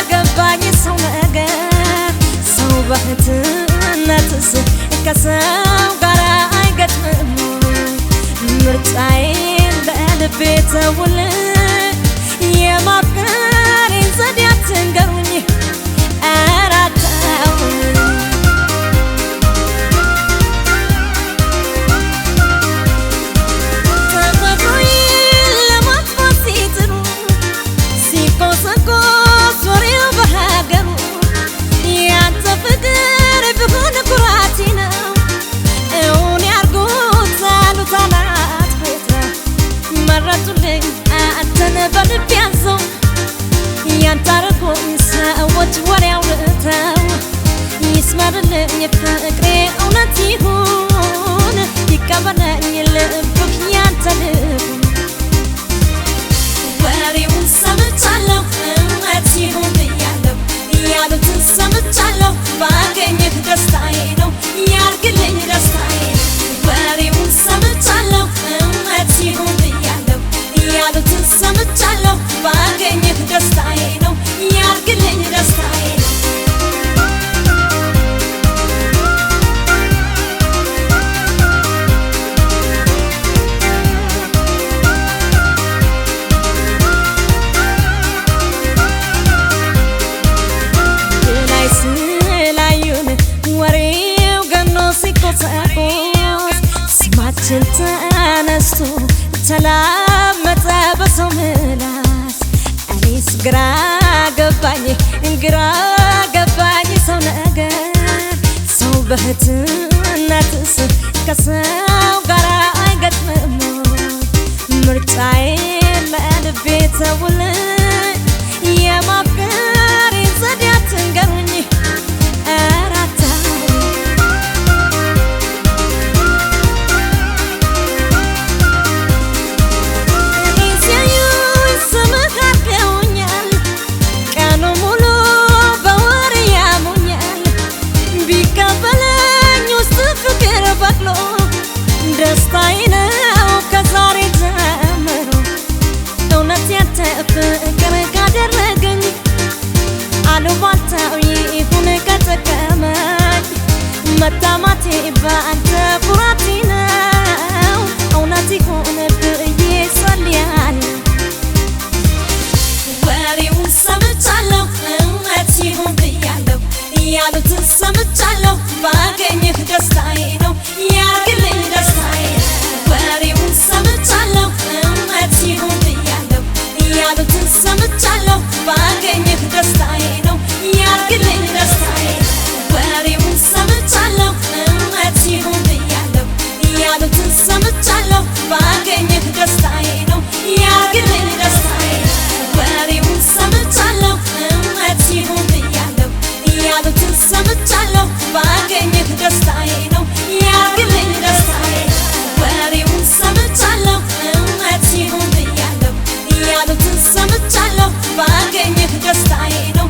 ገባኝ ሰው ነገር ሰው በህትነትስ ከሰው ጋር አይገጥምም ምርጫዬን በልቤ ተውል የማፍቀሬን ዘዴ አትንገሩኝ ኧረ አታውኝ ሰዎች ወሬ አውርተው ይስመርልኝ ፍቅሬ እውነት ይሁን ይቀበለኝ ልብህ ያንተ ልብ ወሬውን ሰምቻለሁ እውነት ይሁን ብያለሁ ያሉትን ሰምቻለሁ ባገኝህ ደስታዬ ነው ያርግልኝ ደስታዬ ወሬውን ሰምቻለሁ እውነት ይሁን ብያለሁ ያሉትን ሰምቻለሁ ባገኝህ ደስታዬ ነው ያርግልኝ ደስታዬ ላይ ስላዩን ወሬው ገኖ ሲቆሰቆስ ስማችን ተነስቶ ተላመጠ በሰው ምላስ እኔስ ግራ ገባኝ ሰው ነገር ሰው በህትነትስ ከሰው ጋር አይገጥምም ምርጫዬን በልቤ ተውል የማፍቀሬን ዘዴ አትንገሩኝ ኧረ አታውኝ ደስታዬ ነው ከዛሬ ጀምሮ እውነት ያንተ ፍቅር ካደረገኝ አሉባልታው ይሁን ከጠቀመኝ መታማቴ በአንተ ኩራቴ ነው እውነት ይሁን ብዬ ጸልያለሁ ወሬውን ሰምቻለሁ እውነት ይሁን ብያለሁ ያሉትን ሰምቻለሁ ባገኝህ ደስታዬ ነው ያርግልኝ ደስታዬ ወሬውን ሰምቻለሁ እውነት ይሁን ብያለሁ ያሉትን ሰምቻለሁ ባገኝህ ደስታዬ ነው ያርግልኝ ደስታዬ ወሬውን ሰምቻለሁ እውነት ይሁን ብያለሁ ያሉትን ሰምቻለሁ ባገኝህ ደስታዬ ነው ያርግልኝ ደስታዬ ወሬውን ሰምቻለሁ እውነት ይሁን ብያለሁ ያሉትን ሰምቻለሁ ባገኝህ ደስታዬ ነው ያርግልኝ ደስታዬ ወሬውን ሰምቻለሁ እውነት ይሁን ብያለሁ ያሉትን ሰምቻለሁ ባገኝህ ደስታዬ ነው